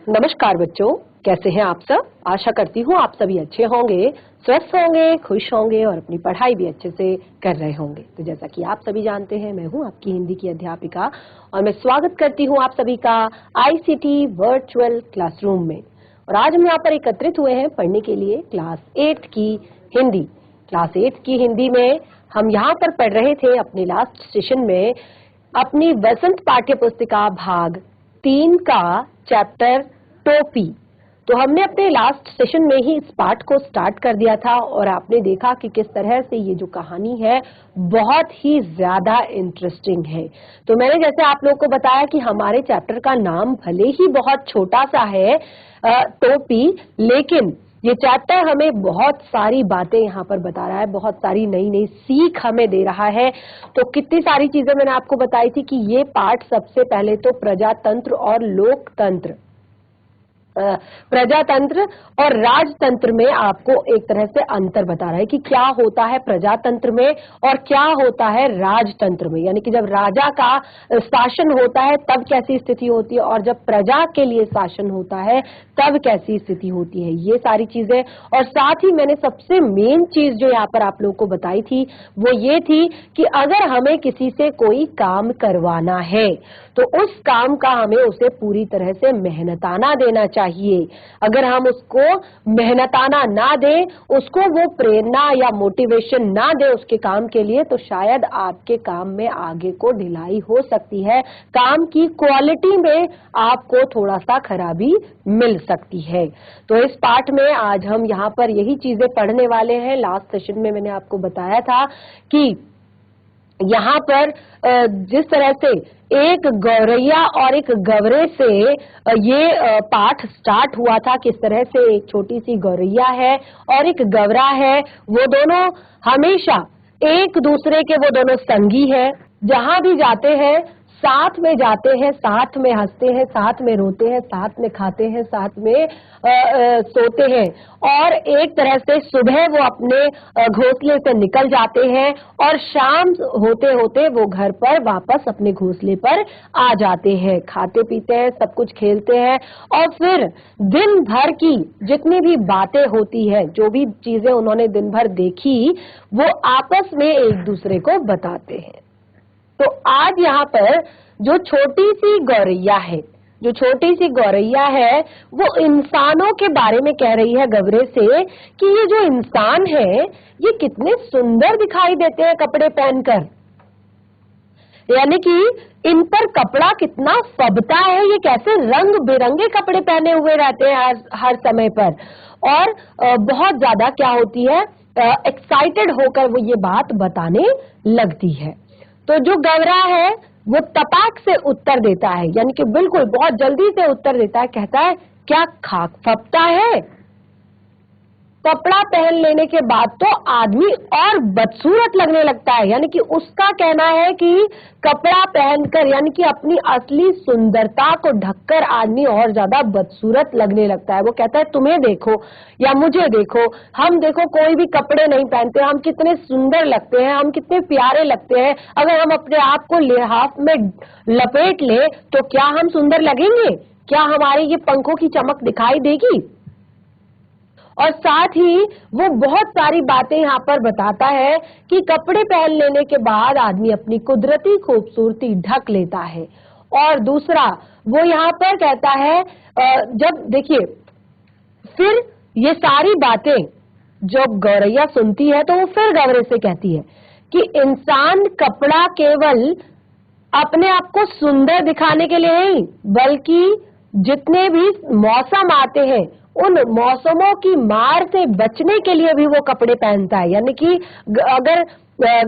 नमस्कार बच्चों, कैसे हैं आप सब। आशा करती हूँ आप सभी अच्छे होंगे, स्वस्थ होंगे, खुश होंगे और अपनी पढ़ाई भी अच्छे से कर रहे होंगे। तो जैसा कि आप सभी जानते हैं, मैं हूँ आपकी हिंदी की अध्यापिका और मैं स्वागत करती हूँ आप सभी का आईसीटी वर्चुअल क्लासरूम में। और आज हम यहाँ पर एकत्रित हुए हैं पढ़ने के लिए क्लास 8 की हिंदी। क्लास 8 की हिंदी में हम यहाँ पर पढ़ रहे थे अपने लास्ट सेशन में अपनी वसंत पाठ्य पुस्तिका भाग 3 का चैप्टर टोपी। तो हमने अपने लास्ट सेशन में ही इस पाठ को स्टार्ट कर दिया था और आपने देखा कि किस तरह से ये जो कहानी है बहुत ही ज्यादा इंटरेस्टिंग है। तो मैंने जैसे आप लोगों को बताया कि हमारे चैप्टर का नाम भले ही बहुत छोटा सा है टोपी, लेकिन ये चैप्टर हमें बहुत सारी बातें यहाँ पर बता रहा है, बहुत सारी नई नई सीख हमें दे रहा है। तो कितनी सारी चीजें मैंने आपको बताई थी कि ये पाठ सबसे पहले तो प्रजातंत्र और लोकतंत्र, प्रजातंत्र और राजतंत्र में आपको एक तरह से अंतर बता रहा है कि क्या होता है प्रजातंत्र में और क्या होता है राजतंत्र में। यानी कि जब राजा का शासन होता है तब कैसी स्थिति होती है और जब प्रजा के लिए शासन होता है तब कैसी स्थिति होती है, ये सारी चीजें। और साथ ही मैंने सबसे मेन चीज जो यहाँ पर आप लोगों को बताई थी वो ये थी कि अगर हमें किसी से कोई काम करवाना है तो उस काम का हमें उसे पूरी तरह से मेहनताना देना चाहिए। अगर हम उसको मेहनताना ना दें, उसको वो प्रेरणा या मोटिवेशन ना दे उसके काम के लिए, तो शायद आपके काम में आगे को ढिलाई हो सकती है, काम की क्वालिटी में आपको थोड़ा सा खराबी मिल सकती है। तो इस पाठ में आज हम यहाँ पर यही चीजें पढ़ने वाले हैं। लास्ट सेशन में मैंने आपको बताया था कि यहाँ पर जिस तरह से एक गौरैया और एक गवरे से ये पाठ स्टार्ट हुआ था, किस तरह से एक छोटी सी गौरैया है और एक गवरा है, वो दोनों हमेशा एक दूसरे के वो दोनों संगी है। जहां भी जाते हैं साथ में जाते हैं, साथ में हंसते हैं, साथ में रोते हैं, साथ में खाते हैं, साथ में सोते हैं। और एक तरह से सुबह वो अपने घोंसले से निकल जाते हैं और शाम होते होते वो घर पर वापस अपने घोंसले पर आ जाते हैं, खाते पीते हैं, सब कुछ खेलते हैं और फिर दिन भर की जितनी भी बातें होती है, जो भी चीजें उन्होंने दिन भर देखी, वो आपस में एक दूसरे को बताते हैं। तो आज यहाँ पर जो छोटी सी गौरैया है, जो छोटी सी गौरैया है, वो इंसानों के बारे में कह रही है गवरे से कि ये जो इंसान है ये कितने सुंदर दिखाई देते हैं कपड़े पहनकर। यानी कि इन पर कपड़ा कितना फबता है, ये कैसे रंग बिरंगे कपड़े पहने हुए रहते हैं हर समय पर। और बहुत ज्यादा क्या होती है, एक्साइटेड होकर वो ये बात बताने लगती है। तो जो गवरा है वो तपाक से उत्तर देता है, यानी कि बिल्कुल बहुत जल्दी से उत्तर देता है, कहता है क्या खाक फपता है। कपड़ा पहन लेने के बाद तो आदमी और बदसूरत लगने लगता है। यानी कि उसका कहना है कि कपड़ा पहनकर, यानी कि अपनी असली सुंदरता को ढककर आदमी और ज्यादा बदसूरत लगने लगता है। वो कहता है तुम्हें देखो या मुझे देखो, हम देखो कोई भी कपड़े नहीं पहनते, हम कितने सुंदर लगते हैं, हम कितने प्यारे लगते हैं। अगर हम अपने आप को लिहाफ में लपेट ले तो क्या हम सुंदर लगेंगे? क्या हमारे ये पंखों की चमक दिखाई देगी? और साथ ही वो बहुत सारी बातें यहाँ पर बताता है कि कपड़े पहन लेने के बाद आदमी अपनी कुदरती खूबसूरती ढक लेता है। और दूसरा वो यहाँ पर कहता है, जब देखिए फिर ये सारी बातें जब गौरैया सुनती है तो वो फिर गवरे से कहती है कि इंसान कपड़ा केवल अपने आप को सुंदर दिखाने के लिए नहीं, बल्कि जितने भी मौसम आते हैं उन मौसमों की मार से बचने के लिए भी वो कपड़े पहनता है। यानी कि अगर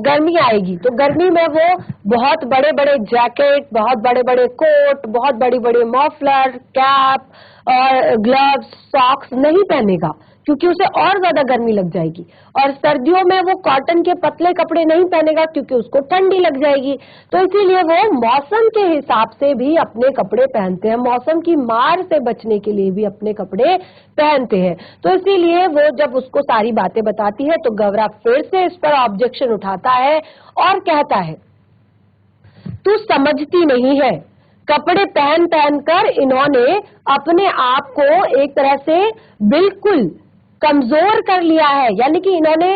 गर्मी आएगी तो गर्मी में वो बहुत बड़े बड़े जैकेट, बहुत बड़े बड़े कोट, बहुत बड़ी बड़ी मफलर, कैप और ग्लव्स, सॉक्स नहीं पहनेगा क्योंकि उसे और ज्यादा गर्मी लग जाएगी। और सर्दियों में वो कॉटन के पतले कपड़े नहीं पहनेगा क्योंकि उसको ठंडी लग जाएगी। तो इसीलिए वो मौसम के हिसाब से भी अपने कपड़े पहनते हैं, मौसम की मार से बचने के लिए भी अपने कपड़े पहनते हैं। तो इसीलिए वो जब उसको सारी बातें बताती है तो गवरा फिर से इस पर ऑब्जेक्शन उठाता है और कहता है तू समझती नहीं है, कपड़े पहन पहन कर इन्होंने अपने आप को एक तरह से बिल्कुल कमजोर कर लिया है। यानी कि इन्होंने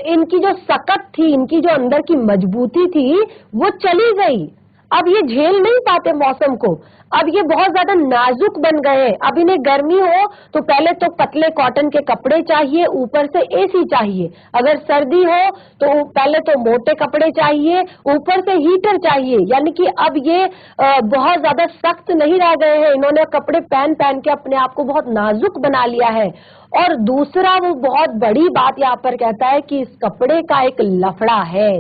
इनकी जो सकत थी, इनकी जो अंदर की मजबूती थी, वो चली गई। अब ये झेल नहीं पाते मौसम को, अब ये बहुत ज्यादा नाजुक बन गए। अब इन्हें गर्मी हो तो पहले तो पतले कॉटन के कपड़े चाहिए, ऊपर से एसी चाहिए। अगर सर्दी हो तो पहले तो मोटे कपड़े चाहिए, ऊपर से हीटर चाहिए। यानी कि अब ये बहुत ज्यादा सख्त नहीं रह गए हैं, इन्होंने कपड़े पहन पहन के अपने आप को बहुत नाजुक बना लिया है। और दूसरा वो बहुत बड़ी बात यहाँ पर कहता है कि इस कपड़े का एक लफड़ा है।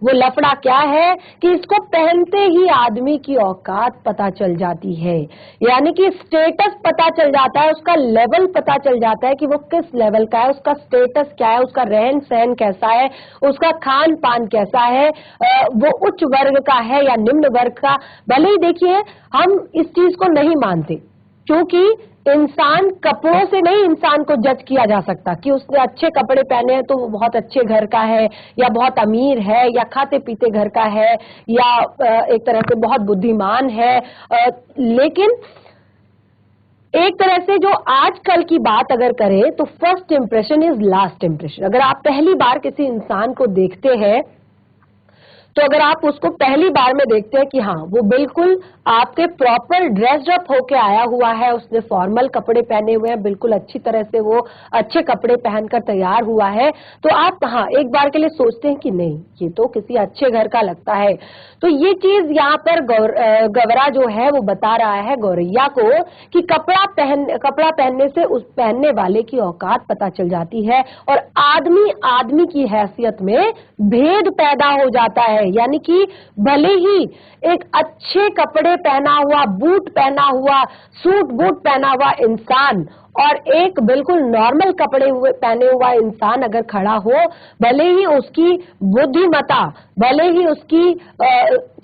वो लफड़ा क्या है कि इसको पहनते ही आदमी की औकात पता चल जाती है, यानी कि स्टेटस पता चल जाता है, उसका लेवल पता चल जाता है कि वो किस लेवल का है, उसका स्टेटस क्या है, उसका रहन सहन कैसा है, उसका खान पान कैसा है, वो उच्च वर्ग का है या निम्न वर्ग का। भले ही देखिए हम इस चीज को नहीं मानते, क्योंकि इंसान कपड़ों से नहीं इंसान को जज किया जा सकता कि उसने अच्छे कपड़े पहने हैं तो वो बहुत अच्छे घर का है या बहुत अमीर है या खाते पीते घर का है या एक तरह से बहुत बुद्धिमान है। लेकिन एक तरह से जो आजकल की बात अगर करें तो first impression is last impression. अगर आप पहली बार किसी इंसान को देखते हैं तो अगर आप उसको पहली बार में देखते हैं कि हाँ वो बिल्कुल आपके प्रॉपर ड्रेस्ड अप होके आया हुआ है, उसने फॉर्मल कपड़े पहने हुए हैं, बिल्कुल अच्छी तरह से वो अच्छे कपड़े पहनकर तैयार हुआ है, तो आप हाँ एक बार के लिए सोचते हैं कि नहीं ये तो किसी अच्छे घर का लगता है। तो ये चीज यहाँ पर गवरा जो है वो बता रहा है गौरैया को कि कपड़ा पहनने से उस पहनने वाले की औकात पता चल जाती है और आदमी आदमी की हैसियत में भेद पैदा हो जाता है। यानी कि भले ही एक अच्छे कपड़े पहना हुआ, बूट पहना हुआ, सूट बूट पहना हुआ इंसान और एक बिल्कुल नॉर्मल कपड़े पहने हुआ इंसान अगर खड़ा हो, भले ही उसकी बुद्धिमत्ता, भले ही उसकी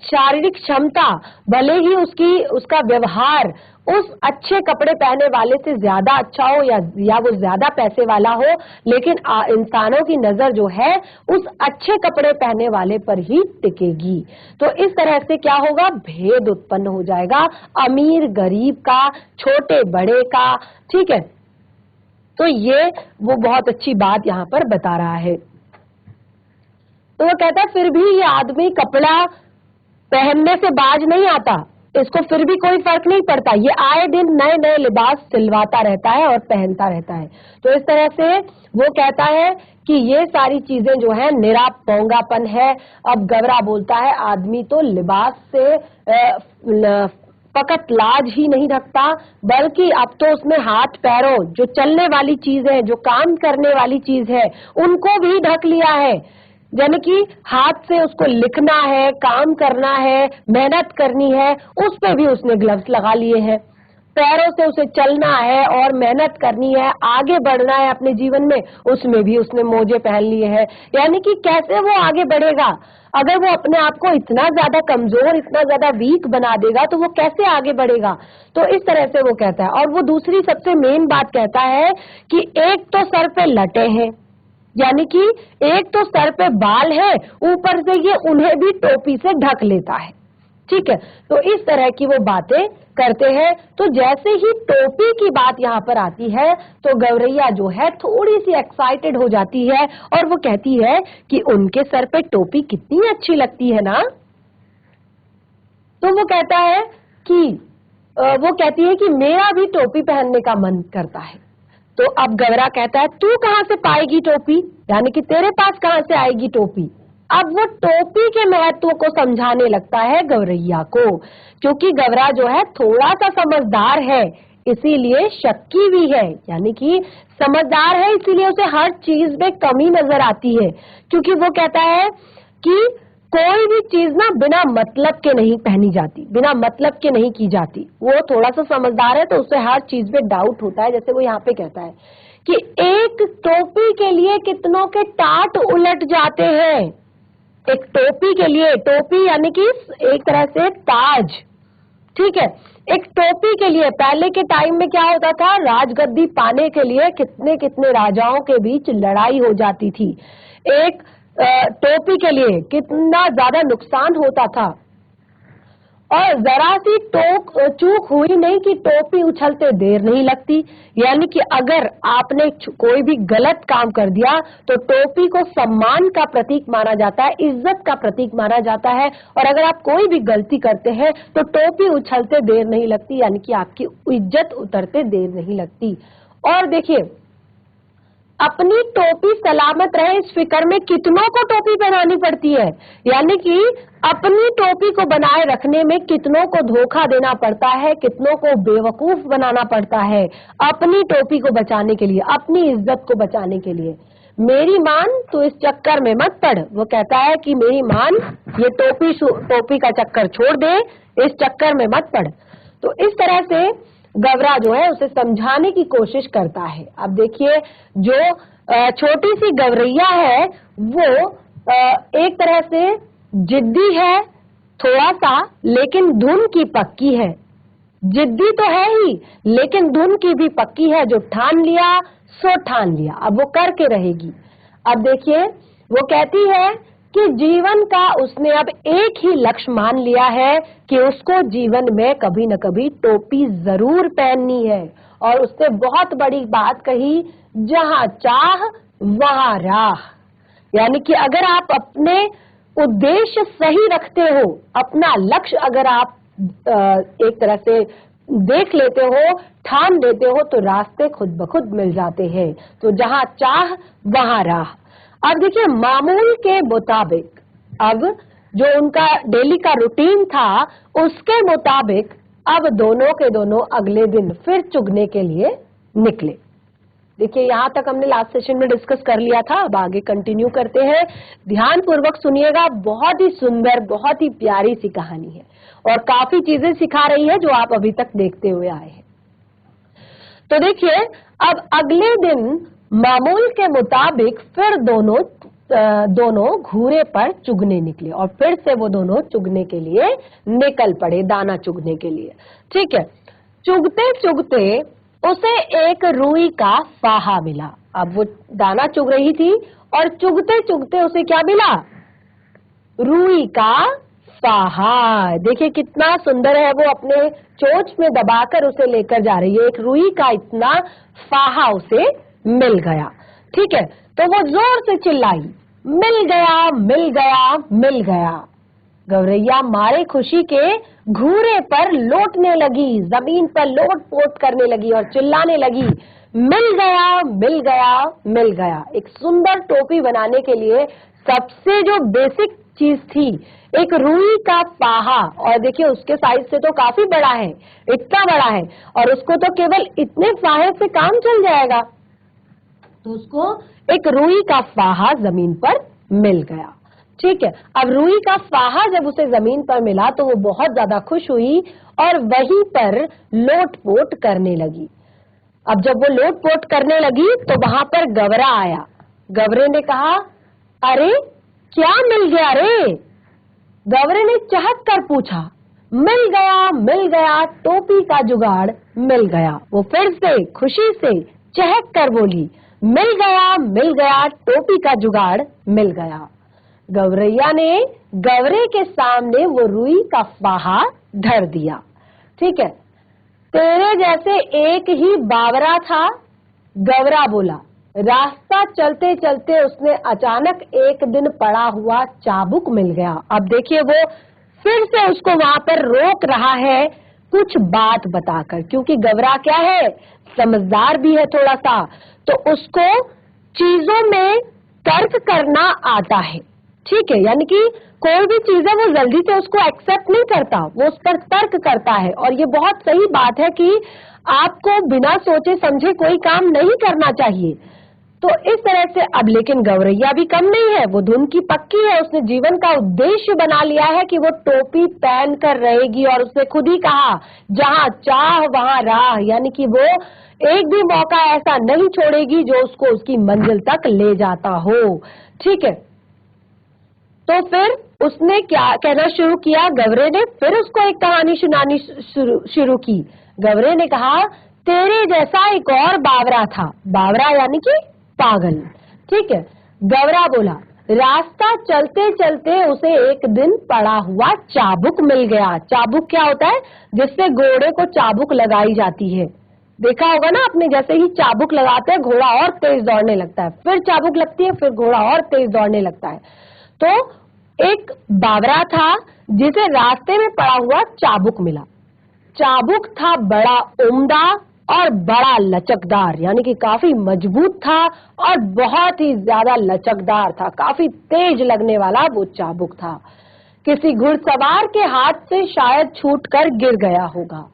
शारीरिक क्षमता, भले ही उसका व्यवहार उस अच्छे कपड़े पहने वाले से ज्यादा अच्छा हो या वो ज्यादा पैसे वाला हो, लेकिन इंसानों की नजर जो है उस अच्छे कपड़े पहने वाले पर ही टिकेगी। तो इस तरह से क्या होगा, भेद उत्पन्न हो जाएगा अमीर गरीब का, छोटे बड़े का। ठीक है, तो ये वो बहुत अच्छी बात यहाँ पर बता रहा है। तो वो कहता है फिर भी ये आदमी कपड़ा पहनने से बाज नहीं आता, इसको फिर भी कोई फर्क नहीं पड़ता, ये आए दिन नए नए लिबास सिलवाता रहता है और पहनता रहता है। तो इस तरह से वो कहता है कि ये सारी चीजें जो है निरा पोंगापन है। अब गवरा बोलता है आदमी तो लिबास से फकत लाज ही नहीं रखता, बल्कि अब तो उसमें हाथ पैरों, जो चलने वाली चीज है, जो काम करने वाली चीज है, उनको भी ढक लिया है। यानी कि हाथ से उसको लिखना है, काम करना है, मेहनत करनी है, उस पे भी उसने ग्लव्स लगा लिए हैं। पैरों से उसे चलना है और मेहनत करनी है, आगे बढ़ना है अपने जीवन में, उसमें भी उसने मोजे पहन लिए हैं। यानी कि कैसे वो आगे बढ़ेगा, अगर वो अपने आप को इतना ज्यादा कमजोर, इतना ज्यादा वीक बना देगा तो वो कैसे आगे बढ़ेगा। तो इस तरह से वो कहता है। और वो दूसरी सबसे मेन बात कहता है कि एक तो सर पे लटे हैं, यानी कि एक तो सर पे बाल है, ऊपर से ये उन्हें भी टोपी से ढक लेता है। ठीक है, तो इस तरह की वो बातें करते हैं। तो जैसे ही टोपी की बात यहाँ पर आती है तो गौरैया जो है थोड़ी सी एक्साइटेड हो जाती है और वो कहती है कि उनके सर पे टोपी कितनी अच्छी लगती है ना। तो वो कहता है कि वो कहती है कि मेरा भी टोपी पहनने का मन करता है। तो अब गवरा कहता है तू कहाँ से पाएगी टोपी, यानी कि तेरे पास कहाँ से आएगी टोपी। अब वो टोपी के महत्व को समझाने लगता है गौरैया को, क्योंकि गवरा जो है थोड़ा सा समझदार है, इसीलिए शक्की भी है। यानी कि समझदार है इसीलिए उसे हर चीज में कमी नजर आती है, क्योंकि वो कहता है कि कोई भी चीज ना बिना मतलब के नहीं पहनी जाती, बिना मतलब के नहीं की जाती। वो थोड़ा सा समझदार है तो उसे हर चीज में डाउट होता है। जैसे वो यहाँ पे कहता है कि एक टोपी के लिए कितनों के टाट उलट जाते हैं। एक टोपी के लिए, टोपी यानी कि एक तरह से ताज, ठीक है, एक टोपी के लिए पहले के टाइम में क्या होता था, राजगद्दी पाने के लिए कितने कितने राजाओं के बीच लड़ाई हो जाती थी। एक टोपी के लिए कितना ज्यादा नुकसान होता था। और जरा सी चूक हुई नहीं कि टोपी उछलते देर नहीं लगती। यानी कि अगर आपने कोई भी गलत काम कर दिया तो टोपी को सम्मान का प्रतीक माना जाता है, इज्जत का प्रतीक माना जाता है। और अगर आप कोई भी गलती करते हैं तो टोपी उछलते देर नहीं लगती, यानी कि आपकी इज्जत उतरते देर नहीं लगती। और देखिए, अपनी टोपी सलामत रहे इस फिक्र में कितनों को टोपी पहनानी पड़ती है। यानी कि अपनी टोपी को बनाए रखने में कितनों को धोखा देना पड़ता है, कितनों को बेवकूफ बनाना पड़ता है अपनी टोपी को बचाने के लिए, अपनी इज्जत को बचाने के लिए। मेरी मान तो इस चक्कर में मत पड़, वो कहता है कि मेरी मान ये टोपी का चक्कर छोड़ दे, इस चक्कर में मत पड़। तो इस तरह से गवरा जो है उसे समझाने की कोशिश करता है। अब देखिए, जो छोटी सी गवरैया है वो एक तरह से जिद्दी है थोड़ा सा, लेकिन धुन की पक्की है। जिद्दी तो है ही, लेकिन धुन की भी पक्की है। जो ठान लिया सो ठान लिया, अब वो करके रहेगी। अब देखिए, वो कहती है कि जीवन का उसने अब एक ही लक्ष्य मान लिया है कि उसको जीवन में कभी न कभी टोपी जरूर पहननी है। और उसने बहुत बड़ी बात कही, जहां चाह वहां राह। यानी कि अगर आप अपने उद्देश्य सही रखते हो, अपना लक्ष्य अगर आप एक तरह से देख लेते हो, ठान लेते हो, तो रास्ते खुद ब खुद मिल जाते हैं। तो जहां चाह वहां राह। अब देखिए, मामूल के मुताबिक, अब जो उनका डेली का रूटीन था उसके मुताबिक अब दोनों के दोनों अगले दिन फिर चुगने के लिए निकले। देखिए, यहाँ तक हमने लास्ट सेशन में डिस्कस कर लिया था, अब आगे कंटिन्यू करते हैं। ध्यान पूर्वक सुनिएगा, बहुत ही सुंदर, बहुत ही प्यारी सी कहानी है और काफी चीजें सिखा रही है जो आप अभी तक देखते हुए आए हैं। तो देखिए, अब अगले दिन मामूल के मुताबिक फिर दोनों घूरे पर चुगने निकले और फिर से वो दोनों चुगने के लिए निकल पड़े, दाना चुगने के लिए। ठीक है, चुगते चुगते उसे एक रुई का फाहा मिला। अब वो दाना चुग रही थी और चुगते चुगते उसे क्या मिला? रुई का फाहा। देखिए कितना सुंदर है, वो अपने चोंच में दबाकर उसे लेकर जा रही है। एक रुई का इतना फाहा उसे मिल गया। ठीक है, तो वो जोर से चिल्लाई, मिल गया, मिल गया, मिल गया। गौरैया मारे खुशी के घूरे पर लौटने लगी, जमीन पर लोट पोट करने लगी और चिल्लाने लगी, मिल गया, मिल गया, मिल गया। एक सुंदर टोपी बनाने के लिए सबसे जो बेसिक चीज थी, एक रुई का फाहा। और देखिए, उसके साइज से तो काफी बड़ा है, इतना बड़ा है, और उसको तो केवल इतने फाहे से काम चल जाएगा। तो उसको एक रुई का फाहा जमीन पर मिल गया। ठीक है, अब रुई का फाहा जब उसे जमीन पर मिला तो वो बहुत ज्यादा खुश हुई और वहीं पर लोटपोट करने लगी। अब जब वो लोटपोट करने लगी तो वहां पर गवरा आया। गवरे ने कहा, अरे क्या मिल गया रे? गवरे ने चहक कर पूछा। मिल गया, मिल गया, टोपी का जुगाड़ मिल गया। वो फिर से खुशी से चहक कर बोली, मिल गया, मिल गया, टोपी का जुगाड़ मिल गया। गौरैया ने गवरे के सामने वो रुई का फाहा धर दिया। ठीक है, तेरे जैसे एक ही बावरा था, गवरा बोला। रास्ता चलते चलते उसने अचानक एक दिन पड़ा हुआ चाबुक मिल गया। अब देखिए, वो फिर से उसको वहां पर रोक रहा है कुछ बात बताकर, क्योंकि गवरा क्या है, समझदार भी है थोड़ा सा, तो उसको चीजों में तर्क करना आता है। ठीक है, यानी कि कोई भी चीज है वो जल्दी से उसको एक्सेप्ट नहीं करता, वो उस पर तर्क करता है। और ये बहुत सही बात है कि आपको बिना सोचे समझे कोई काम नहीं करना चाहिए। तो इस तरह से अब लेकिन गौरैया भी कम नहीं है, वो धुन की पक्की है। उसने जीवन का उद्देश्य बना लिया है कि वो टोपी पहन कर रहेगी, और उसने खुद ही कहा, जहां चाह वहां राह, यानी कि वो एक भी मौका ऐसा नहीं छोड़ेगी जो उसको उसकी मंजिल तक ले जाता हो। ठीक है, तो फिर उसने क्या कहना शुरू किया, गवरे ने फिर उसको एक कहानी सुनानी शुरू की। गवरे ने कहा, तेरे जैसा एक और बावरा था। बावरा यानी कि पागल। ठीक है, गवरा बोला, रास्ता चलते चलते उसे एक दिन पड़ा हुआ चाबुक मिल गया। चाबुक क्या होता है? जिससे घोड़े को चाबुक लगाई जाती है। देखा होगा ना आपने, जैसे ही चाबुक लगाते हैं घोड़ा और तेज दौड़ने लगता है, फिर चाबुक लगती है, फिर घोड़ा और तेज दौड़ने लगता है। तो एक बावरा था जिसे रास्ते में पड़ा हुआ चाबुक मिला। चाबुक था बड़ा उम्दा और बड़ा लचकदार, यानी कि काफी मजबूत था और बहुत ही ज्यादा लचकदार था, काफी तेज लगने वाला वो चाबुक था। किसी घुड़सवार के हाथ से शायद छूटकर गिर गया होगा।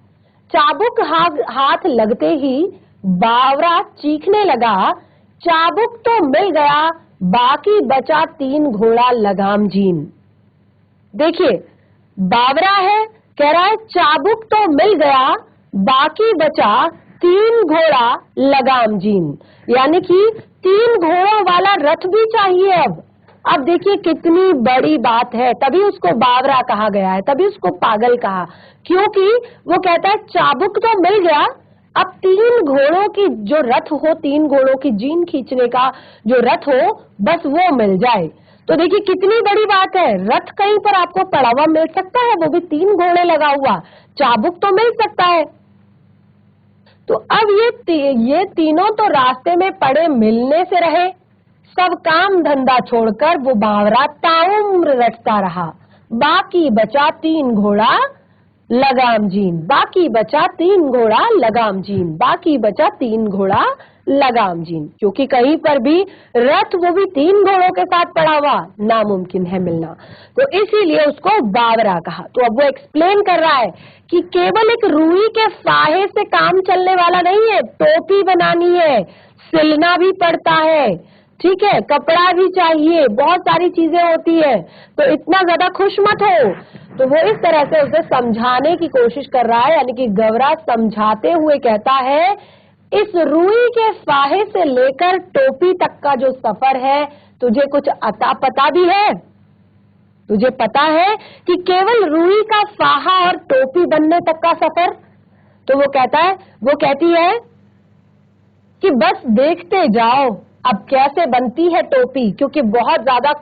चाबुक हाथ लगते ही बावरा चीखने लगा, चाबुक तो मिल गया, बाकी बचा 3 घोड़ा लगामजीन। देखिए, बावरा है, कह रहा है चाबुक तो मिल गया, बाकी बचा 3 घोड़ा लगामजीन, यानी कि 3 घोड़ों वाला रथ भी चाहिए। अब देखिए कितनी बड़ी बात है, तभी उसको बावरा कहा गया है, तभी उसको पागल कहा, क्योंकि वो कहता है चाबुक तो मिल गया, अब 3 घोड़ों की जो रथ हो, 3 घोड़ों की जीन खींचने का जो रथ हो, बस वो मिल जाए। तो देखिए कितनी बड़ी बात है, रथ कहीं पर आपको पड़ा हुआ मिल सकता है, वो भी 3 घोड़े लगा हुआ, चाबुक तो मिल सकता है। तो अब ये तीनों तो रास्ते में पड़े मिलने से रहे, सब काम धंधा छोड़कर वो बावरा ताउम्र रटता रहा। बाकी बचा 3 घोड़ा लगामजीन, बाकी बचा 3 घोड़ा लगामजीन, बाकी बचा 3 घोड़ा लगामजीन, क्योंकि कहीं पर भी रथ वो भी 3 घोड़ों के साथ पड़ा हुआ नामुमकिन है मिलना, तो इसीलिए उसको बावरा कहा। तो अब वो एक्सप्लेन कर रहा है कि केवल एक रुई के फाहे से काम चलने वाला नहीं है, टोपी बनानी है, सिलना भी पड़ता है, ठीक है, कपड़ा भी चाहिए, बहुत सारी चीजें होती है, तो इतना ज्यादा खुश मत हो। तो वो इस तरह से उसे समझाने की कोशिश कर रहा है, यानी कि गवरा समझाते हुए कहता है, इस रुई के फाहे से लेकर टोपी तक का जो सफर है, तुझे कुछ अता पता भी है? तुझे पता है कि केवल रुई का फाहा और टोपी बनने तक का सफर? तो वो कहती है कि बस देखते जाओ अब कैसे बनती है टोपी, क्योंकि बहुत ज्यादा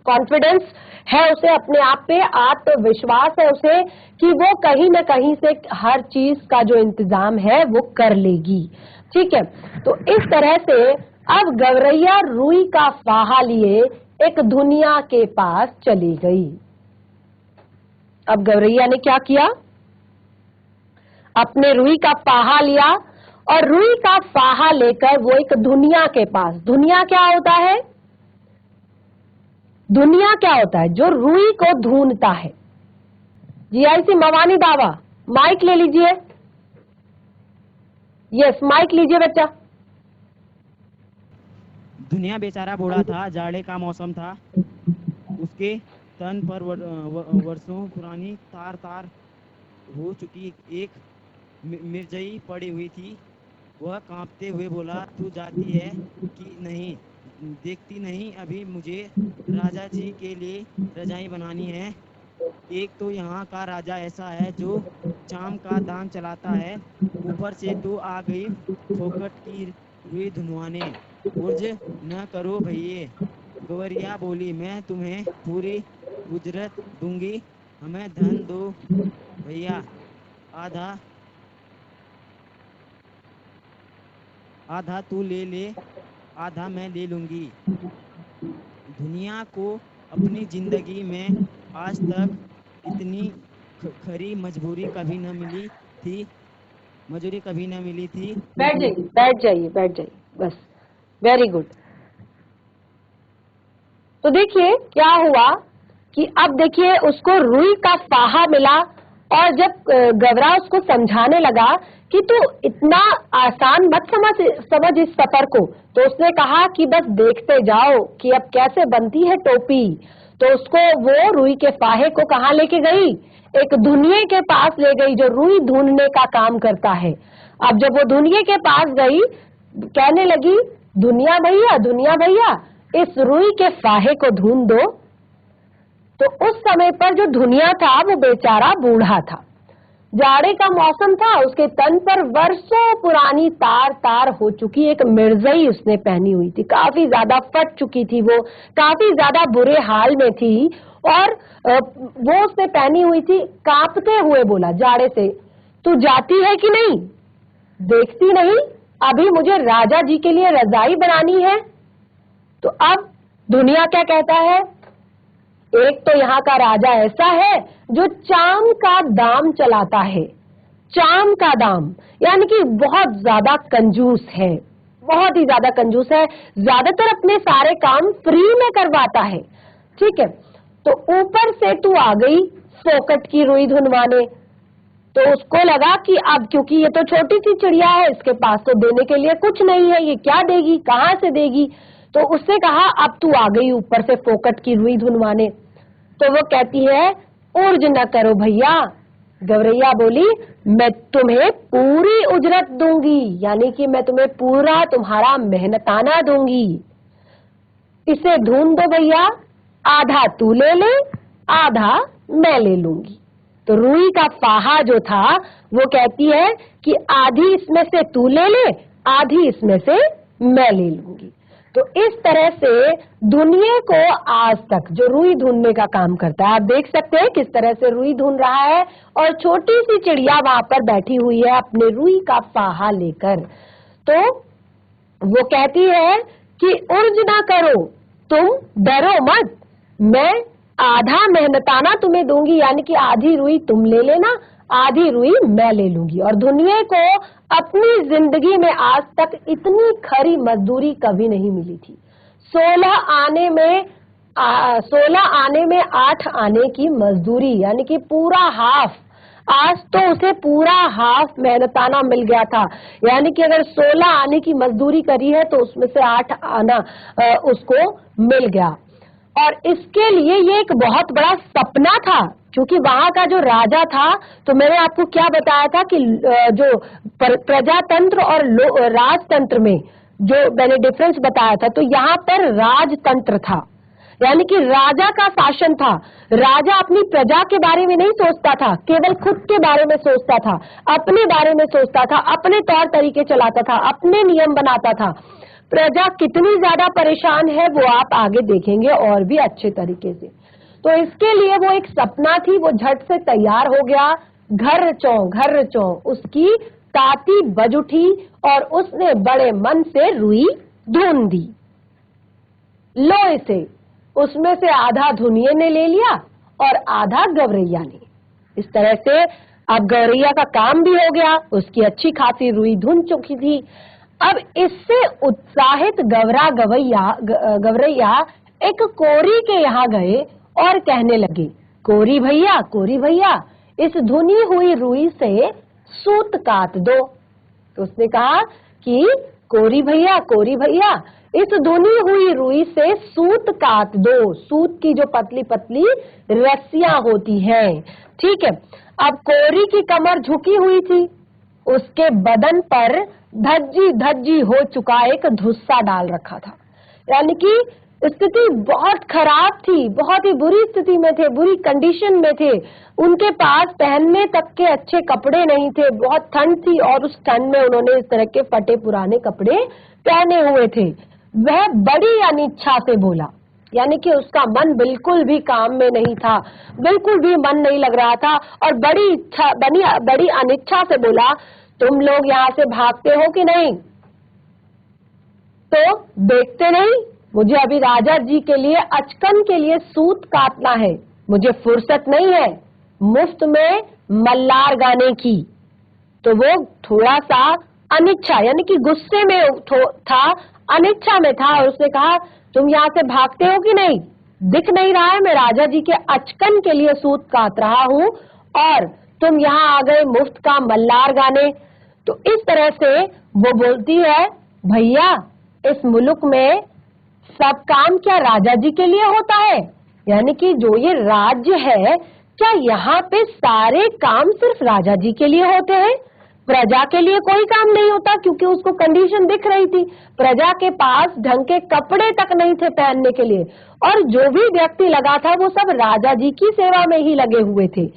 कॉन्फिडेंस है उसे अपने आप पे, आत्मविश्वास है उसे कि वो कहीं न कहीं से हर चीज का जो इंतजाम है वो कर लेगी, ठीक है। तो इस तरह से अब गवरैया रुई का फाहा लिए एक दुनिया के पास चली गई। अब गवरैया ने क्या किया? अपने रुई का फाहा लिया और रुई का फाहा लेकर वो एक दुनिया के पास, दुनिया क्या होता है? दुनिया क्या होता है? जो रुई को ढूंढता है। जीआईसी मवानी दावा, माइक ले लीजिए। यस, माइक लीजिए बच्चा। दुनिया बेचारा बूढ़ा था, जाड़े का मौसम था, उसके तन पर वर्षों पुरानी तार तार हो चुकी एक मिर्जई पड़ी हुई थी। वह कांपते हुए बोला, तू जाती है कि नहीं? देखती नहीं, अभी मुझे राजा जी के लिए रजाई बनानी है। एक तो यहाँ का राजा ऐसा है जो चाम का दाम चलाता है, ऊपर से तू आ गई फोकट की रुई धुनवाने। उर्ज न करो भैये। गवरिया बोली, मैं तुम्हें पूरी उजरत दूंगी, हमें धन दो भैया, आधा तू ले ले, आधा मैं ले लूंगी। दुनिया को अपनी जिंदगी में आज तक इतनी खरी मजबूरी कभी न मिली थी, बैठ जाइए, बस, वेरी गुड। तो देखिए क्या हुआ कि अब देखिए उसको रुई का फाहा मिला, और जब गवरा उसको समझाने लगा कि तू इतना आसान मत समझ इस सफर को, तो उसने कहा कि बस देखते जाओ कि अब कैसे बनती है टोपी। तो उसको वो रुई के फाहे को कहाँ लेके गई? एक धुनिये के पास ले गई जो रुई ढूंढने का काम करता है। अब जब वो धुनिये के पास गई, कहने लगी, दुनिया भैया इस रुई के फाहे को ढूंढ दो। तो उस समय पर जो धुनिया था वो बेचारा बूढ़ा था। जाड़े का मौसम था, उसके तन पर वर्षों पुरानी तार तार हो चुकी एक मिर्जई उसने पहनी हुई थी, काफी ज्यादा फट चुकी थी, वो काफी ज्यादा बुरे हाल में थी और वो उसने पहनी हुई थी। कांपते हुए बोला जाड़े से, तू जाती है कि नहीं, देखती नहीं अभी मुझे राजा जी के लिए रजाई बनानी है। तो अब दुनिया क्या कहता है, एक तो यहाँ का राजा ऐसा है जो चाम का दाम चलाता है, चाम का दाम यानी कि बहुत ज्यादा कंजूस है, बहुत ही ज्यादा कंजूस है, ज्यादातर अपने सारे काम फ्री में करवाता है। ठीक है, तो ऊपर से तू आ गई फोकट की रुई धुनवाने, तो उसको लगा कि अब क्योंकि ये तो छोटी सी चिड़िया है, इसके पास तो देने के लिए कुछ नहीं है, ये क्या देगी, कहाँ से देगी। तो उससे कहा अब तू आ गई ऊपर से फोकट की रुई धुनवाने। तो वो कहती है उर्ज न करो भैया। गौरैया बोली मैं तुम्हें पूरी उजरत दूंगी, यानी कि मैं तुम्हें पूरा तुम्हारा मेहनताना दूंगी। इसे ढूंढ दो भैया, आधा तू ले ले आधा मैं ले लूंगी। तो रुई का फाहा जो था वो कहती है कि आधी इसमें से तू ले ले, आधी इसमें से मैं ले लूंगी। तो इस तरह से दुनिया को आज तक जो रुई ढूंढने का काम करता है, आप देख सकते हैं किस तरह से रुई ढूंढ रहा है और छोटी सी चिड़िया वहां पर बैठी हुई है अपने रुई का फाहा लेकर। तो वो कहती है कि उर्ज ना करो, तुम डरो मत, मैं आधा मेहनताना तुम्हें दूंगी, यानी कि आधी रुई तुम ले लेना, आधी रुई मैं ले लूंगी। और दुनिया को अपनी जिंदगी में आज तक इतनी खरी मजदूरी कभी नहीं मिली थी। 16 आने में 8 आने की मजदूरी, यानी कि पूरा हाफ, आज तो उसे पूरा हाफ मेहनताना मिल गया था। यानी कि अगर 16 आने की मजदूरी करी है तो उसमें से 8 आना उसको मिल गया। और इसके लिए ये एक बहुत बड़ा सपना था, क्योंकि वहां का जो राजा था, तो मैंने आपको क्या बताया था कि जो प्रजातंत्र और राजतंत्र में जो मैंने डिफरेंस बताया था, तो यहाँ पर राजतंत्र था, यानी कि राजा का शासन था। राजा अपनी प्रजा के बारे में नहीं सोचता था, केवल खुद के बारे में सोचता था, अपने बारे में सोचता था, अपने तौर तरीके चलाता था, अपने नियम बनाता था। प्रजा कितनी ज्यादा परेशान है वो आप आगे देखेंगे और भी अच्छे तरीके से। तो इसके लिए वो एक सपना थी, वो झट से तैयार हो गया। घर चौं उसकी ताती बज उठी और उसने बड़े मन से रुई ढूंढ दी। लो इसे, उसमें से आधा धुनिये ने ले लिया और आधा गौरैया ने। इस तरह से अब गौरैया का काम भी हो गया, उसकी अच्छी खासी रुई ढूंढ चुकी थी। अब इससे उत्साहित गौरैया एक कोरी के यहाँ गए और कहने लगे, कोरी भैया इस धुनी हुई रुई से सूत काट दो। तो उसने कहा कि कोरी भैया इस धुनी हुई रुई से सूत काट दो। सूत की जो पतली पतली रस्सियां होती हैं, ठीक है। अब कोरी की कमर झुकी हुई थी, उसके बदन पर धज्जी हो चुका एक धुस्सा डाल रखा था, यानी कि स्थिति बहुत खराब थी, बहुत ही बुरी स्थिति में थे, बुरी कंडीशन में थे। उनके पास पहनने तक के अच्छे कपड़े नहीं थे, बहुत ठंड थी और उस ठंड में उन्होंने इस तरह के फटे पुराने कपड़े पहने हुए थे। वह बड़ी अनिच्छा से बोला, यानी कि उसका मन बिल्कुल भी काम में नहीं था, बिल्कुल भी मन नहीं लग रहा था और बड़ी अनिच्छा से बोला, तुम लोग यहाँ से भागते हो कि नहीं? तो देखते नहीं, मुझे अभी राजा जी के लिए अचकन के लिए सूत काटना है, मुझे फुर्सत नहीं है मुफ्त में मल्लार गाने की। तो वो थोड़ा सा अनिच्छा, यानी कि गुस्से में था, अनिच्छा में था और उसने कहा, तुम यहाँ से भागते हो कि नहीं? दिख नहीं रहा है मैं राजा जी के अचकन के लिए सूत काट रहा हूँ और तुम यहाँ आ गए मुफ्त का मल्लार गाने। तो इस तरह से वो बोलती है, भैया इस मुल्क में सब काम क्या राजा जी के लिए होता है? यानी कि जो ये राज्य है, क्या यहाँ पे सारे काम सिर्फ राजा जी के लिए होते हैं? प्रजा के लिए कोई काम नहीं होता? क्योंकि उसको कंडीशन दिख रही थी, प्रजा के पास ढंग के कपड़े तक नहीं थे पहनने के लिए, और जो भी व्यक्ति लगा था वो सब राजा जी की सेवा में ही लगे हुए थे।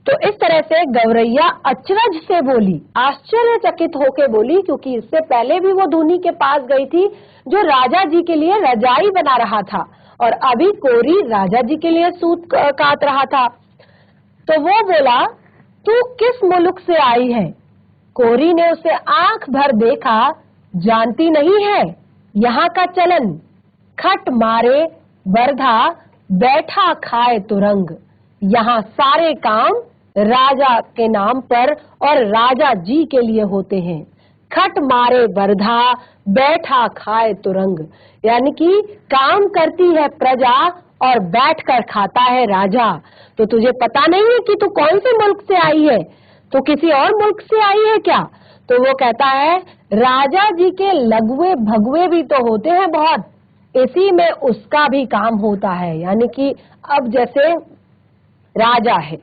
तो इस तरह से गौरैया अचरज से बोली, आश्चर्यचकित होके बोली, क्योंकि इससे पहले भी वो धूनी के पास गई थी जो राजा जी के लिए रजाई बना रहा था, और अभी कोरी राजा जी के लिए सूत काट रहा था। तो वो बोला, तू किस मुल्क से आई है? कोरी ने उसे आंख भर देखा, जानती नहीं है यहाँ का चलन, खट मारे वर्धा बैठा खाए तुरंग, यहाँ सारे काम राजा के नाम पर और राजा जी के लिए होते हैं। खट मारे वर्धा बैठा खाए तुरंग, यानी कि काम करती है प्रजा और बैठकर खाता है राजा। तो तुझे पता नहीं है कि तू कौन से मुल्क से आई है? तो किसी और मुल्क से आई है क्या? तो वो कहता है, राजा जी के लघुए भगुए भी तो होते हैं बहुत, इसी में उसका भी काम होता है। यानी कि अब जैसे राजा है,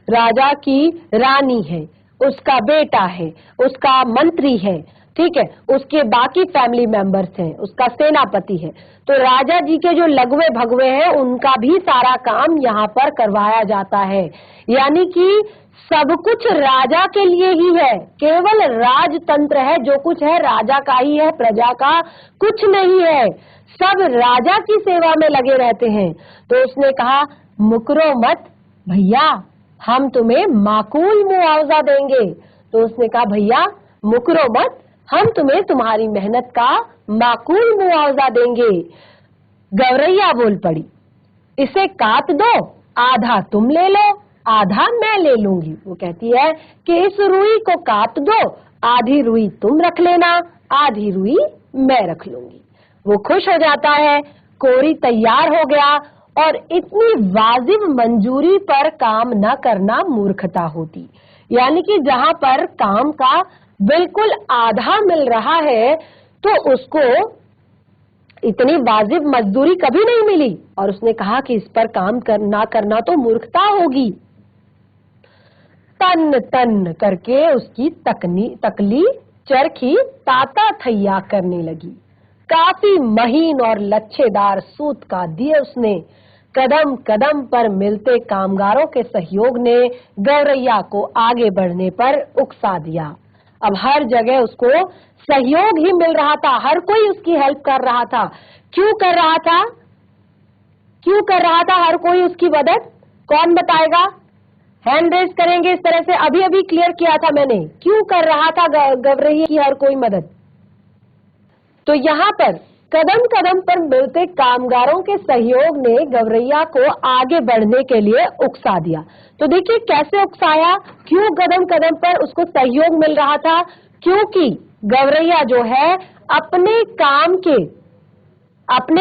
राजा की रानी है, उसका बेटा है, उसका मंत्री है, ठीक है, उसके बाकी फैमिली मेंबर्स हैं, उसका सेनापति है, तो राजा जी के जो लघुए भगवे हैं उनका भी सारा काम यहाँ पर करवाया जाता है। यानी कि सब कुछ राजा के लिए ही है, केवल राजतंत्र है, जो कुछ है राजा का ही है, प्रजा का कुछ नहीं है, सब राजा की सेवा में लगे रहते हैं। तो उसने कहा, मुकरो मत भैया, हम तुम्हें माकूल मुआवजा देंगे। तो उसने कहा, भैया मुकरो मत, हम तुम्हें तुम्हारी मेहनत का माकूल मुआवजा देंगे। गौरैया बोल पड़ी, इसे काट दो, आधा तुम ले लो, आधा मैं ले लूंगी। वो कहती है कि इस रुई को काट दो, आधी रुई तुम रख लेना, आधी रुई मैं रख लूंगी। वो खुश हो जाता है, कोरी तैयार हो गया, और इतनी वाजिब मंजूरी पर काम न करना मूर्खता होती। यानी कि जहां पर काम का बिल्कुल आधा मिल रहा है तो उसको इतनी वाजिब मजदूरी कभी नहीं मिली, और उसने कहा कि इस पर काम ना करना तो मूर्खता होगी। तन तन करके उसकी तकली चरखी ताता थैया करने लगी। काफी महीन और लच्छेदार सूत का दिए उसने। कदम कदम पर मिलते कामगारों के सहयोग ने गौरैया को आगे बढ़ने पर उकसा दिया। अब हर जगह उसको सहयोग ही मिल रहा था, हर कोई उसकी हेल्प कर रहा था। क्यों कर रहा था? क्यों कर रहा था हर कोई उसकी मदद? कौन बताएगा? हैंड रेज करेंगे। इस तरह से अभी अभी क्लियर किया था मैंने, क्यों कर रहा था गौरैया की हर कोई मदद। तो यहाँ पर कदम कदम पर मिलते कामगारों के सहयोग ने गौरैया को आगे बढ़ने के लिए उकसा दिया। तो देखिए कैसे उकसाया, क्यों कदम कदम पर उसको सहयोग मिल रहा था? क्योंकि गौरैया जो है अपने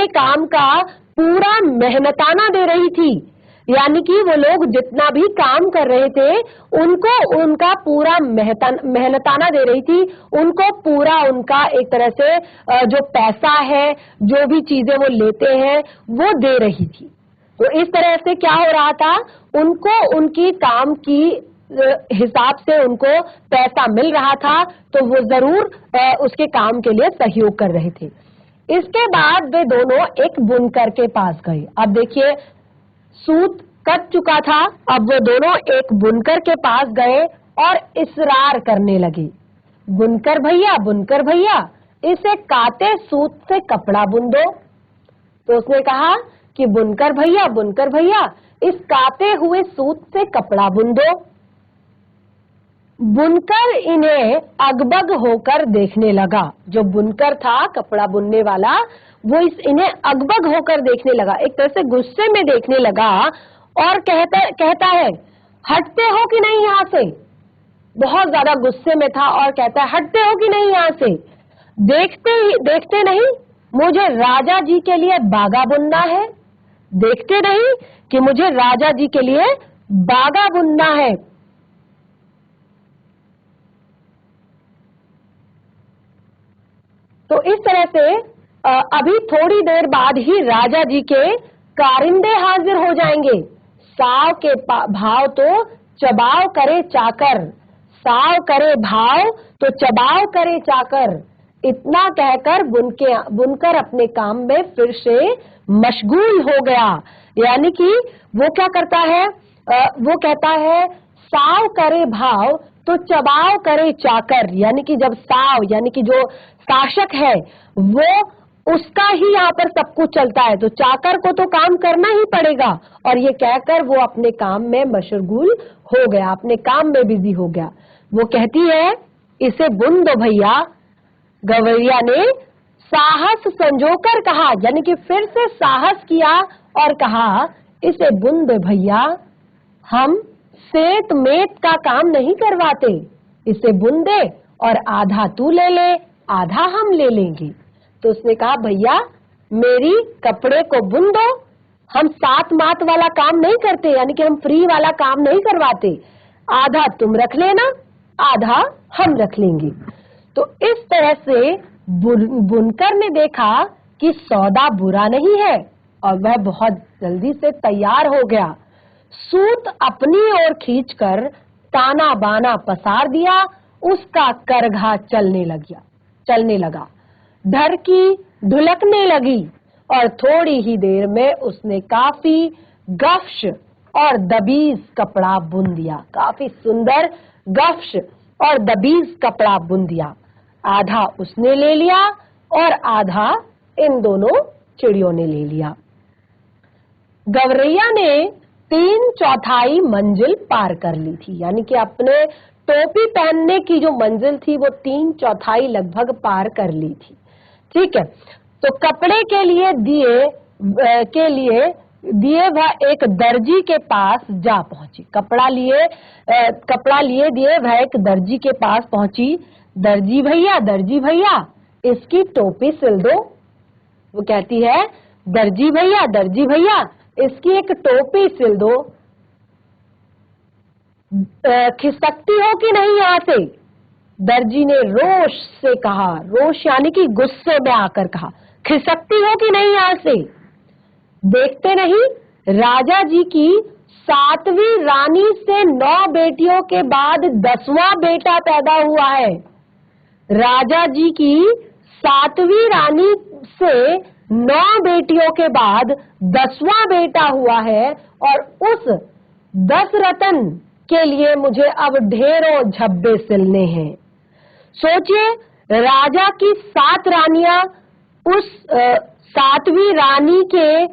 काम का पूरा मेहनताना दे रही थी। यानी कि वो लोग जितना भी काम कर रहे थे उनको उनका पूरा मेहनताना दे रही थी, उनको पूरा उनका एक तरह से जो पैसा है, जो भी चीजें वो लेते हैं वो दे रही थी। तो इस तरह से क्या हो रहा था, उनको उनकी काम की हिसाब से उनको पैसा मिल रहा था, तो वो जरूर उसके काम के लिए सहयोग कर रहे थे। इसके बाद वे दोनों एक बुनकर के पास गए। अब देखिए सूत कट चुका था, अब वो दोनों एक बुनकर के पास गए और इसरार करने लगे, बुनकर भैया इसे काटे सूत से कपड़ा बुन दो। तो उसने कहा कि बुनकर भैया इस काटे हुए सूत से कपड़ा बुन दो। बुनकर इन्हें अगबग होकर देखने लगा। जो बुनकर था कपड़ा बुनने वाला, वो इन्हें अगबग होकर देखने लगा, एक तरह से गुस्से में देखने लगा, और कहता है हटते हो कि नहीं यहाँ से। बहुत ज्यादा गुस्से में था और कहता है हटते हो कि नहीं यहाँ से, देखते नहीं मुझे राजा जी के लिए बागा बुनना है, देखते नहीं कि मुझे राजा जी के लिए बागा बुनना है। तो इस तरह से अभी थोड़ी देर बाद ही राजा जी के कारिंदे हाजिर हो जाएंगे। साव के भाव तो चबाव करे चाकर, साव करे भाव तो चबाव करे चाकर। इतना कहकर बुनकर अपने काम में फिर से मशगूल हो गया। यानी कि वो क्या करता है, वो कहता है साव करे भाव तो चबाव करे चाकर, यानी कि जब साव यानी कि जो शासक है वो उसका ही यहाँ पर सब कुछ चलता है, तो चाकर को तो काम करना ही पड़ेगा। और ये कहकर वो अपने काम में मशगूल हो गया, अपने काम में बिजी हो गया। वो कहती है इसे बुन दो भैया। गवैया ने साहस संजोकर कहा, यानी कि फिर से साहस किया और कहा इसे बुन दो भैया, हम सेत मेत का काम नहीं करवाते, इसे बुन दे और आधा तू ले ले, आधा हम ले लेंगे। तो उसने कहा भैया मेरी कपड़े को बुन दो, हम सात मात वाला काम नहीं करते, यानी कि हम फ्री वाला काम नहीं करवाते, आधा तुम रख लेना, आधा हम रख लेंगे। तो इस तरह से बुनकर ने देखा कि सौदा बुरा नहीं है और वह बहुत जल्दी से तैयार हो गया। सूत अपनी ओर खींचकर ताना बाना पसार दिया, उसका करघा चलने लगा, ढरकी ढुलकने लगी और थोड़ी ही देर में उसने काफी गफ्श और दबीज कपड़ा बुन दिया, काफी सुंदर गफ्श और दबीज कपड़ा बुन दिया। आधा उसने ले लिया और आधा इन दोनों चिड़ियों ने ले लिया। गवरैया ने 3/4 मंजिल पार कर ली थी, यानी कि अपने टोपी पहनने की जो मंजिल थी वो 3/4 लगभग पार कर ली थी। ठीक है, तो कपड़े के लिए दिए वह एक दर्जी के पास जा पहुंची। कपड़ा लिए दिए वह एक दर्जी के पास पहुंची। दर्जी भैया इसकी टोपी सिल दो। वो कहती है दर्जी भैया इसकी एक टोपी सिल दो। खिसकती हो कि नहीं यहाँ से? दर्जी ने रोष से कहा, रोष यानी कि गुस्से में आकर कहा, खिसकती हो कि नहीं यहाँ से? देखते नहीं राजा जी की 7वीं रानी से 9 बेटियों के बाद 10वां बेटा पैदा हुआ है। राजा जी की 7वीं रानी से 9 बेटियों के बाद 10वां बेटा हुआ है और उस 10 रतन के लिए मुझे अब ढेरों झब्बे सिलने हैं। सोचिए राजा की 7 रानियां, उस 7वीं रानी के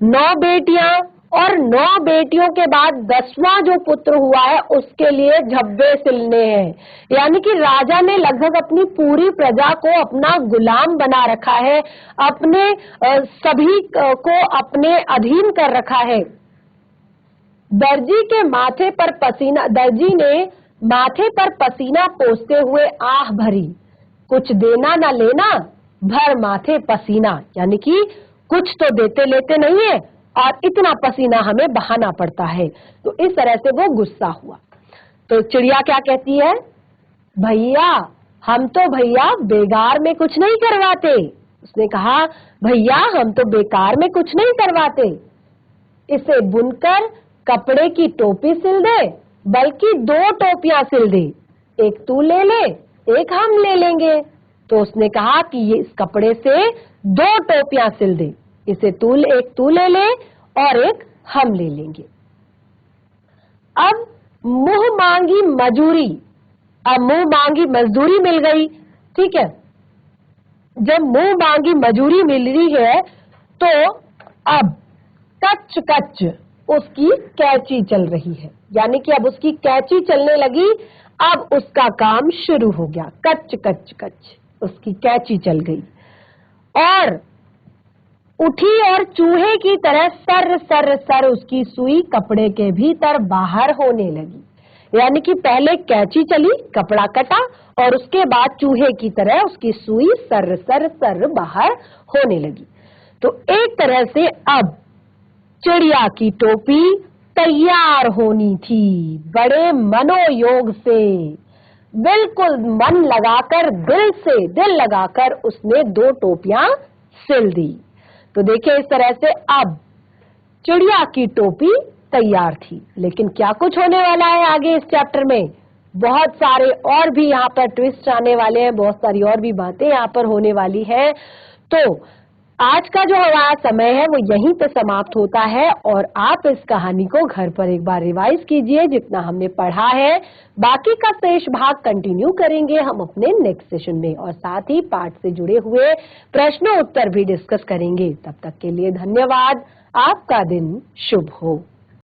9 बेटियां और 9 बेटियों के बाद 10वां जो पुत्र हुआ है उसके लिए झब्बे सिलने हैं। यानी कि राजा ने लगभग अपनी पूरी प्रजा को अपना गुलाम बना रखा है, अपने सभी को अपने अधीन कर रखा है। दर्जी ने माथे पर पसीना पोंछते हुए आह भरी, कुछ देना न लेना भर माथे पसीना, यानी कि कुछ तो देते लेते नहीं है और इतना पसीना हमें बहाना पड़ता है। तो इस तरह से वो गुस्सा हुआ। तो चिड़िया क्या कहती है, भैया हम तो बेकार में कुछ नहीं करवाते। उसने कहा भैया हम तो बेकार में कुछ नहीं करवाते, इसे बुनकर कपड़े की टोपी सिल दे, बल्कि 2 टोपियां सिल दे, एक तू ले ले एक हम ले लेंगे। तो उसने कहा कि ये इस कपड़े से 2 टोपियां सिल दे, इसे एक तू ले ले और एक हम ले लेंगे। अब मुंह मांगी मजदूरी मिल गई। ठीक है, जब मुंह मांगी मजूरी मिल रही है तो अब कच उसकी कैंची चल रही है, यानी कि अब उसकी कैंची चलने लगी। अब उसका काम शुरू हो गया, कच उसकी कैंची चल गई और उठी और चूहे की तरह सर उसकी सुई कपड़े के भीतर बाहर होने लगी। यानी कि पहले कैंची चली, कपड़ा कटा और उसके बाद चूहे की तरह उसकी सुई सर बाहर होने लगी। तो एक तरह से अब चिड़िया की टोपी तैयार होनी थी। बड़े मनोयोग से, बिल्कुल मन लगाकर, दिल लगाकर उसने 2 टोपियां सिल दी। तो देखिए इस तरह से अब चिड़िया की टोपी तैयार थी। लेकिन क्या कुछ होने वाला है आगे इस चैप्टर में, बहुत सारे और भी यहाँ पर ट्विस्ट आने वाले हैं, बहुत सारी और भी बातें यहाँ पर होने वाली है। तो आज का जो हमारा समय है वो यहीं पे समाप्त होता है और आप इस कहानी को घर पर एक बार रिवाइज कीजिए जितना हमने पढ़ा है। बाकी का शेष भाग कंटिन्यू करेंगे हम अपने नेक्स्ट सेशन में और साथ ही पाठ से जुड़े हुए प्रश्नों उत्तर भी डिस्कस करेंगे। तब तक के लिए धन्यवाद। आपका दिन शुभ हो।